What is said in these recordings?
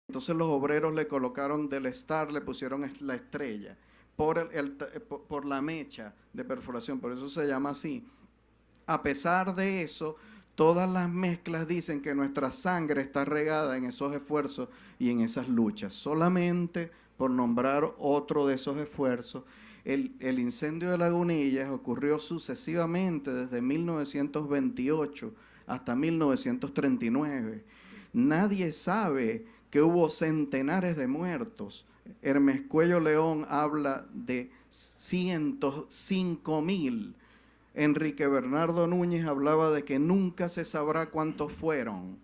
Entonces los obreros le colocaron del Star, le pusieron la estrella por la mecha de perforación, por eso se llama así. A pesar de eso, todas las mezclas dicen que nuestra sangre está regada en esos esfuerzos y en esas luchas. Solamente por nombrar otro de esos esfuerzos, el incendio de Lagunillas ocurrió sucesivamente desde 1928 hasta 1939. Nadie sabe que hubo centenares de muertos. Hermes Cuello León habla de 105.000. Enrique Bernardo Núñez hablaba de que nunca se sabrá cuántos fueron.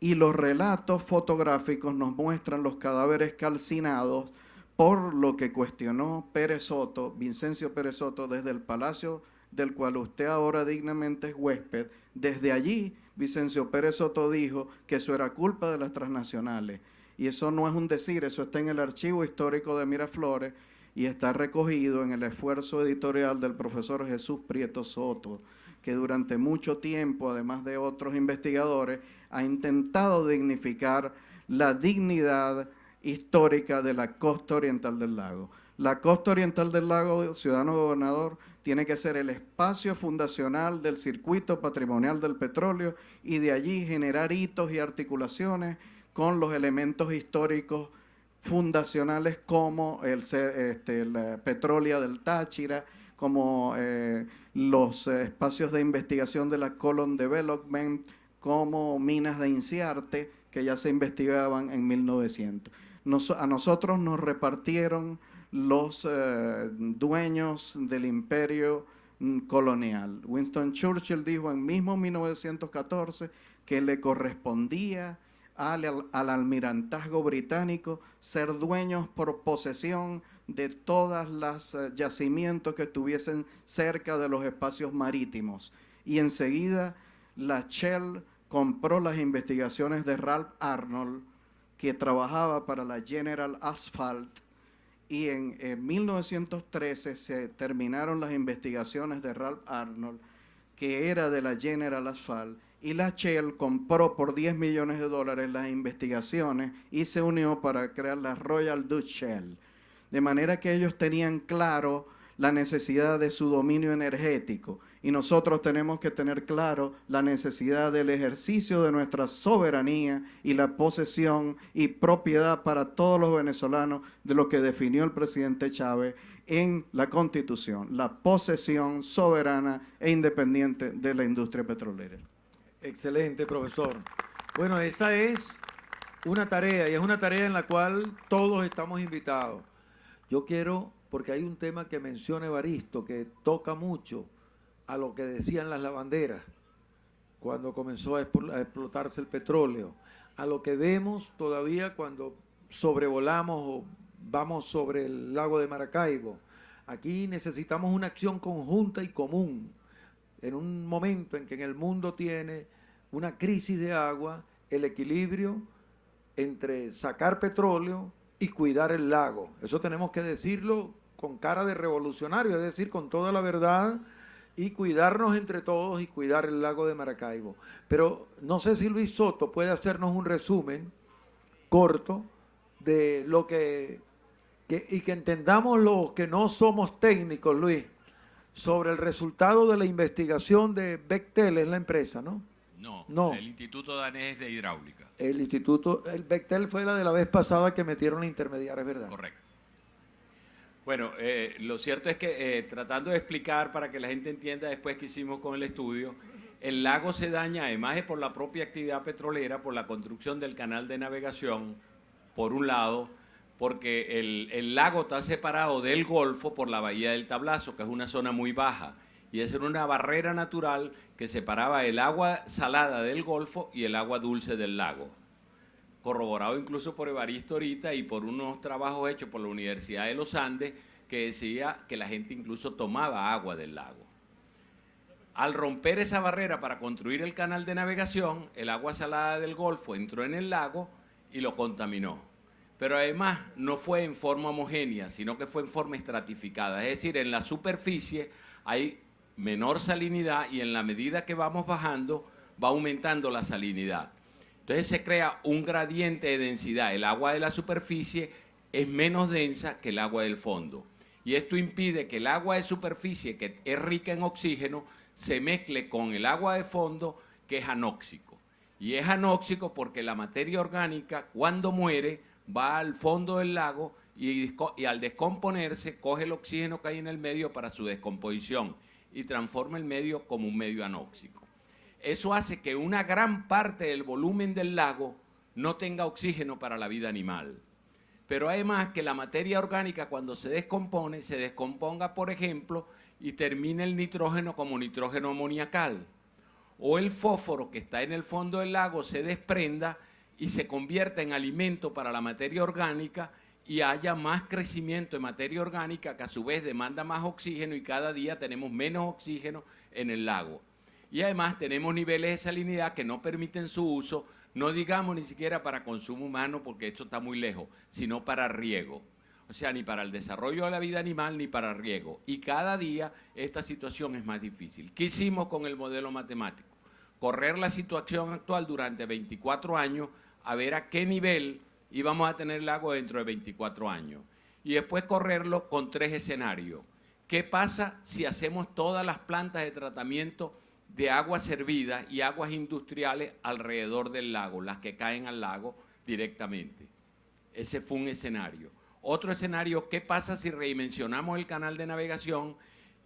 Y los relatos fotográficos nos muestran los cadáveres calcinados, por lo que cuestionó Pérez Soto, Vincencio Pérez Soto, desde el palacio del cual usted ahora dignamente es huésped. Desde allí, Vicencio Pérez Soto dijo que eso era culpa de las transnacionales. Y eso no es un decir, eso está en el archivo histórico de Miraflores y está recogido en el esfuerzo editorial del profesor Jesús Prieto Soto, que durante mucho tiempo, además de otros investigadores, ha intentado dignificar la dignidad histórica de la costa oriental del lago. La costa oriental del lago, ciudadano gobernador, tiene que ser el espacio fundacional del circuito patrimonial del petróleo y de allí generar hitos y articulaciones con los elementos históricos fundacionales como la Petrólea del Táchira, como los espacios de investigación de la Colon Development, como minas de Inciarte, que ya se investigaban en 1900. A nosotros nos repartieron los dueños del imperio colonial. Winston Churchill dijo en mismo 1914 que le correspondía al almirantazgo británico ser dueños por posesión de todas las yacimientos que estuviesen cerca de los espacios marítimos. Y enseguida la Shell compró las investigaciones de Ralph Arnold, que trabajaba para la General Asphalt, y en 1913 se terminaron las investigaciones de Ralph Arnold, que era de la General Asphalt, y la Shell compró por $10 millones las investigaciones y se unió para crear la Royal Dutch Shell. De manera que ellos tenían claro la necesidad de su dominio energético y nosotros tenemos que tener claro la necesidad del ejercicio de nuestra soberanía y la posesión y propiedad para todos los venezolanos de lo que definió el presidente Chávez en la Constitución, la posesión soberana e independiente de la industria petrolera. Excelente, profesor. Bueno, esa es una tarea y es una tarea en la cual todos estamos invitados. Yo quiero, porque hay un tema que menciona Evaristo que toca mucho a lo que decían las lavanderas cuando comenzó a explotarse el petróleo, a lo que vemos todavía cuando sobrevolamos o vamos sobre el lago de Maracaibo. Aquí necesitamos una acción conjunta y común. En un momento en que en el mundo tiene una crisis de agua, el equilibrio entre sacar petróleo y cuidar el lago. Eso tenemos que decirlo con cara de revolucionario, es decir, con toda la verdad, y cuidarnos entre todos y cuidar el lago de Maracaibo. Pero no sé si Luis Soto puede hacernos un resumen corto de lo y que entendamos los que no somos técnicos, Luis, sobre el resultado de la investigación de Bechtel, es la empresa, ¿no? No, el Instituto Danés de Hidráulica. El Bechtel fue la de la vez pasada que metieron a intermediarios, ¿verdad? Correcto. Bueno, lo cierto es que tratando de explicar para que la gente entienda después que hicimos con el estudio, el lago se daña además de por la propia actividad petrolera, por la construcción del canal de navegación, por un lado, porque el lago está separado del Golfo por la bahía del Tablazo, que es una zona muy baja, y esa era una barrera natural que separaba el agua salada del Golfo y el agua dulce del lago. Corroborado incluso por Evaristo ahorita y por unos trabajos hechos por la Universidad de los Andes, que decía que la gente incluso tomaba agua del lago. Al romper esa barrera para construir el canal de navegación, el agua salada del Golfo entró en el lago y lo contaminó. Pero además no fue en forma homogénea, sino que fue en forma estratificada. Es decir, en la superficie hay menor salinidad y en la medida que vamos bajando va aumentando la salinidad. Entonces se crea un gradiente de densidad. El agua de la superficie es menos densa que el agua del fondo. Y esto impide que el agua de superficie, que es rica en oxígeno, se mezcle con el agua de fondo, que es anóxico. Y es anóxico porque la materia orgánica, cuando muere, va al fondo del lago y al descomponerse, coge el oxígeno que hay en el medio para su descomposición y transforma el medio como un medio anóxico. Eso hace que una gran parte del volumen del lago no tenga oxígeno para la vida animal. Pero además que la materia orgánica, cuando se descompone, se descomponga, por ejemplo, y termine el nitrógeno como nitrógeno amoniacal. O el fósforo que está en el fondo del lago se desprenda y se convierta en alimento para la materia orgánica y haya más crecimiento de materia orgánica que a su vez demanda más oxígeno y cada día tenemos menos oxígeno en el lago. Y además tenemos niveles de salinidad que no permiten su uso, no digamos ni siquiera para consumo humano porque esto está muy lejos, sino para riego. O sea, ni para el desarrollo de la vida animal ni para riego. Y cada día esta situación es más difícil. ¿Qué hicimos con el modelo matemático? Correr la situación actual durante 24 años a ver a qué nivel íbamos a tener el lago dentro de 24 años. Y después correrlo con 3 escenarios. ¿Qué pasa si hacemos todas las plantas de tratamiento de aguas servidas y aguas industriales alrededor del lago, las que caen al lago directamente? Ese fue un escenario. Otro escenario, ¿qué pasa si redimensionamos el canal de navegación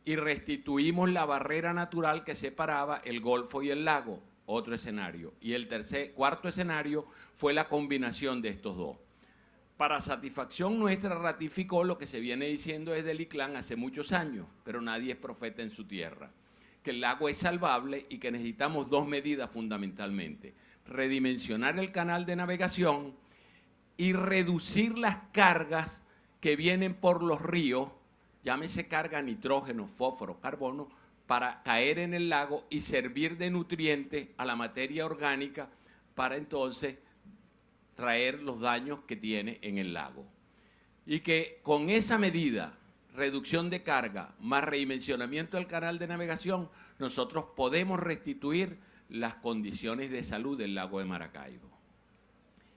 y restituimos la barrera natural que separaba el golfo y el lago? Otro escenario. Y el cuarto escenario fue la combinación de estos dos. Para satisfacción nuestra ratificó lo que se viene diciendo desde el ICLAN hace muchos años, pero nadie es profeta en su tierra, que el lago es salvable y que necesitamos 2 medidas fundamentalmente: redimensionar el canal de navegación y reducir las cargas que vienen por los ríos, llámese carga nitrógeno, fósforo, carbono, para caer en el lago y servir de nutriente a la materia orgánica para entonces traer los daños que tiene en el lago. Y que con esa medida, reducción de carga más redimensionamiento del canal de navegación, nosotros podemos restituir las condiciones de salud del lago de Maracaibo.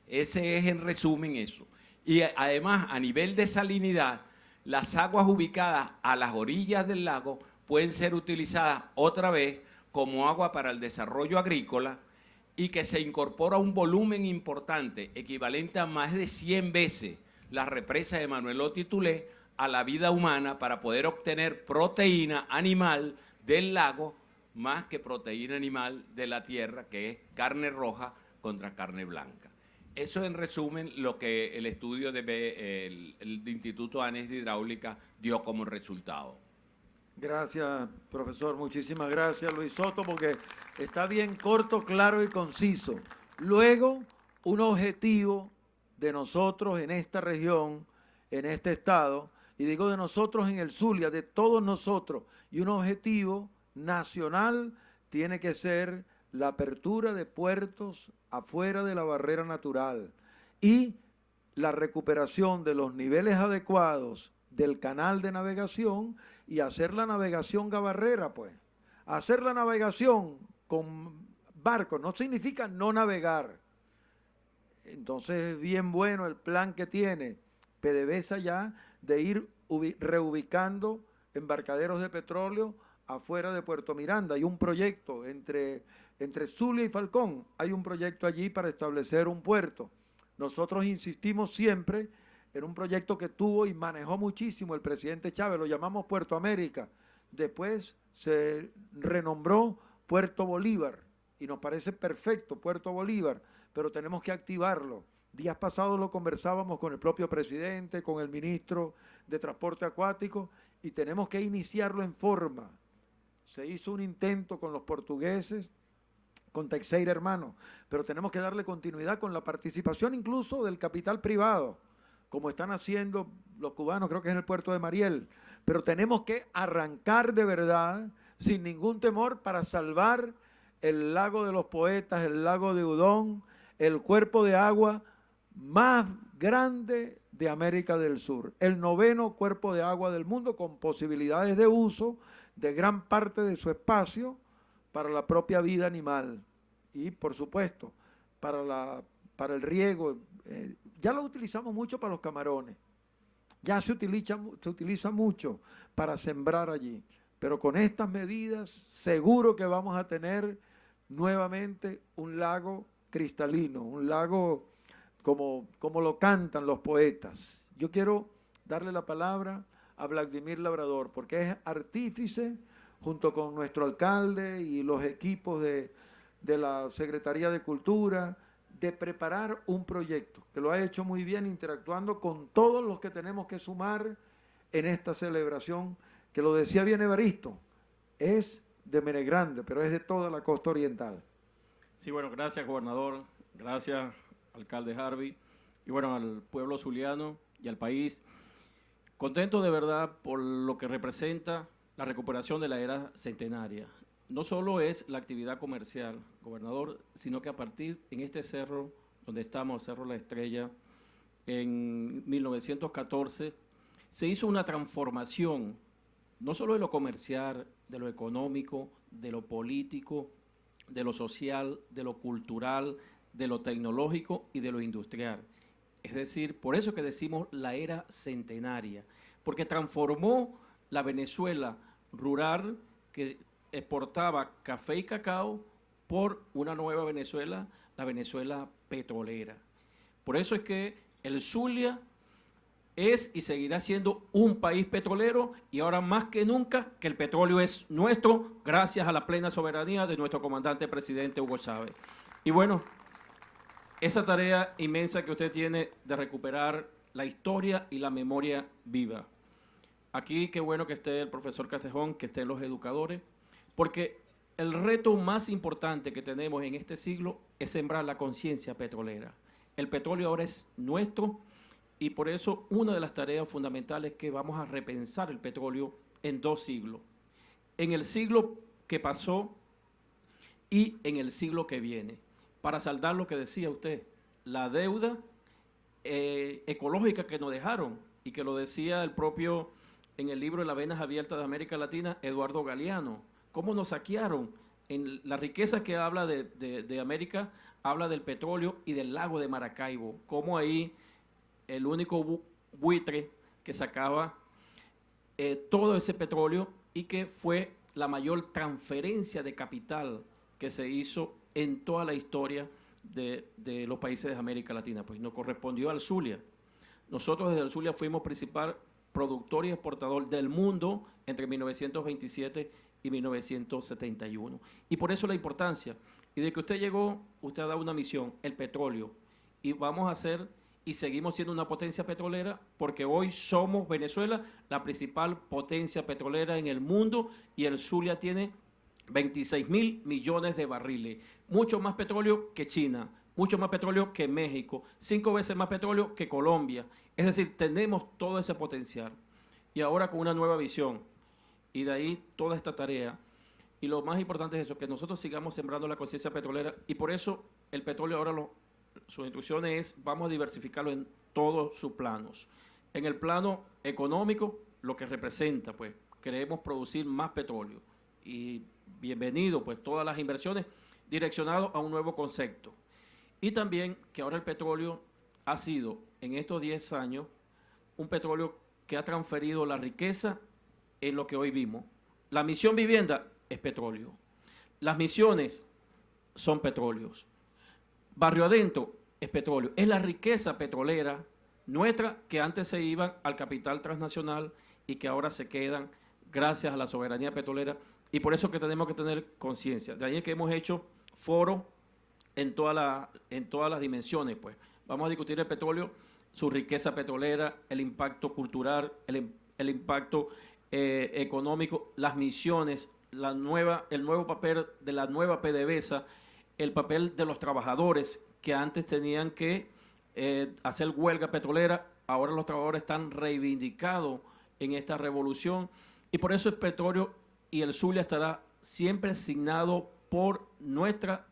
Ese es en resumen eso. Y además, a nivel de salinidad, las aguas ubicadas a las orillas del lago pueden ser utilizadas otra vez como agua para el desarrollo agrícola y que se incorpora un volumen importante, equivalente a más de 100 veces la represa de Manuel Titulé, a la vida humana para poder obtener proteína animal del lago más que proteína animal de la tierra, que es carne roja contra carne blanca. Eso en resumen lo que el estudio el Instituto ANES de Hidráulica dio como resultado. Gracias, profesor. Muchísimas gracias, Luis Soto, porque está bien corto, claro y conciso. Luego, un objetivo de nosotros en esta región, en este estado, y digo de nosotros en el Zulia, de todos nosotros, y un objetivo nacional tiene que ser la apertura de puertos afuera de la barrera natural y la recuperación de los niveles adecuados del canal de navegación y hacer la navegación gabarrera, pues. Hacer la navegación con barcos no significa no navegar. Entonces es bien bueno el plan que tiene PDVSA ya de ir reubicando embarcaderos de petróleo afuera de Puerto Miranda. Hay un proyecto entre Zulia y Falcón, hay un proyecto allí para establecer un puerto. Nosotros insistimos siempre en un proyecto que tuvo y manejó muchísimo el presidente Chávez, lo llamamos Puerto América. Después se renombró Puerto Bolívar y nos parece perfecto Puerto Bolívar, pero tenemos que activarlo. Días pasados lo conversábamos con el propio presidente, con el ministro de Transporte Acuático y tenemos que iniciarlo en forma. Se hizo un intento con los portugueses, con Teixeira Hermano, pero tenemos que darle continuidad con la participación incluso del capital privado, como están haciendo los cubanos, creo que es en el puerto de Mariel. Pero tenemos que arrancar de verdad, sin ningún temor, para salvar el lago de los poetas, el lago de Udón, el cuerpo de agua más grande de América del Sur, el 9º cuerpo de agua del mundo, con posibilidades de uso de gran parte de su espacio para la propia vida animal. Y, por supuesto, para el riego. Ya lo utilizamos mucho para los camarones. Ya se utiliza mucho para sembrar allí. Pero con estas medidas seguro que vamos a tener nuevamente un lago cristalino, un lago como lo cantan los poetas. Yo quiero darle la palabra a Vladimir Labrador, porque es artífice, junto con nuestro alcalde y los equipos de la Secretaría de Cultura, de preparar un proyecto, que lo ha hecho muy bien interactuando con todos los que tenemos que sumar en esta celebración, que lo decía bien Evaristo, es de Menegrande, pero es de toda la costa oriental. Sí, bueno, gracias, gobernador, gracias, alcalde Harvey, y bueno, al pueblo zuliano y al país. Contento de verdad por lo que representa la recuperación de la era centenaria. No solo es la actividad comercial, gobernador, sino que a partir en este cerro donde estamos, Cerro La Estrella, en 1914, se hizo una transformación, no solo de lo comercial, de lo económico, de lo político, de lo social, de lo cultural, de lo tecnológico y de lo industrial. Es decir, por eso que decimos la era centenaria, porque transformó la Venezuela rural que exportaba café y cacao por una nueva Venezuela, la Venezuela petrolera. Por eso es que el Zulia es y seguirá siendo un país petrolero, y ahora más que nunca que el petróleo es nuestro gracias a la plena soberanía de nuestro comandante presidente Hugo Chávez. Y bueno, esa tarea inmensa que usted tiene de recuperar la historia y la memoria viva. Aquí qué bueno que esté el profesor Castejón, que estén los educadores, porque el reto más importante que tenemos en este siglo es sembrar la conciencia petrolera. El petróleo ahora es nuestro, y por eso una de las tareas fundamentales es que vamos a repensar el petróleo en 2 siglos. En el siglo que pasó y en el siglo que viene, para saldar lo que decía usted, la deuda ecológica que nos dejaron, y que lo decía el propio en el libro Las Venas Abiertas de América Latina, Eduardo Galeano. Cómo nos saquearon. En la riqueza que habla de América, habla del petróleo y del lago de Maracaibo. Cómo ahí el único buitre que sacaba todo ese petróleo, y que fue la mayor transferencia de capital que se hizo en toda la historia de los países de América Latina. Pues nos correspondió al Zulia. Nosotros desde el Zulia fuimos principal productor y exportador del mundo entre 1927 y 1971. Y por eso la importancia. Y de que usted llegó, usted ha dado una misión, el petróleo. Y vamos a ser y seguimos siendo una potencia petrolera, porque hoy somos Venezuela la principal potencia petrolera en el mundo, y el Zulia tiene 26.000 millones de barriles. Mucho más petróleo que China, mucho más petróleo que México, 5 veces más petróleo que Colombia. Es decir, tenemos todo ese potencial. Y ahora con una nueva visión. Y de ahí toda esta tarea. Y lo más importante es eso, que nosotros sigamos sembrando la conciencia petrolera. Y por eso el petróleo ahora, su instrucción es, vamos a diversificarlo en todos sus planos. En el plano económico, lo que representa, pues, queremos producir más petróleo. Y bienvenido, pues, todas las inversiones direccionadas a un nuevo concepto. Y también que ahora el petróleo ha sido, en estos 10 años, un petróleo que ha transferido la riqueza en lo que hoy vimos. La misión vivienda es petróleo. Las misiones son petróleos. Barrio Adentro es petróleo. Es la riqueza petrolera nuestra que antes se iban al capital transnacional y que ahora se quedan gracias a la soberanía petrolera. Y por eso que tenemos que tener conciencia. De ahí es que hemos hecho foros en todas las dimensiones, pues. Vamos a discutir el petróleo, su riqueza petrolera, el impacto cultural, el impacto económico, las misiones, el nuevo papel de la nueva PDVSA, el papel de los trabajadores que antes tenían que hacer huelga petrolera, ahora los trabajadores están reivindicados en esta revolución, y por eso el petróleo y el Zulia estará siempre asignado por nuestra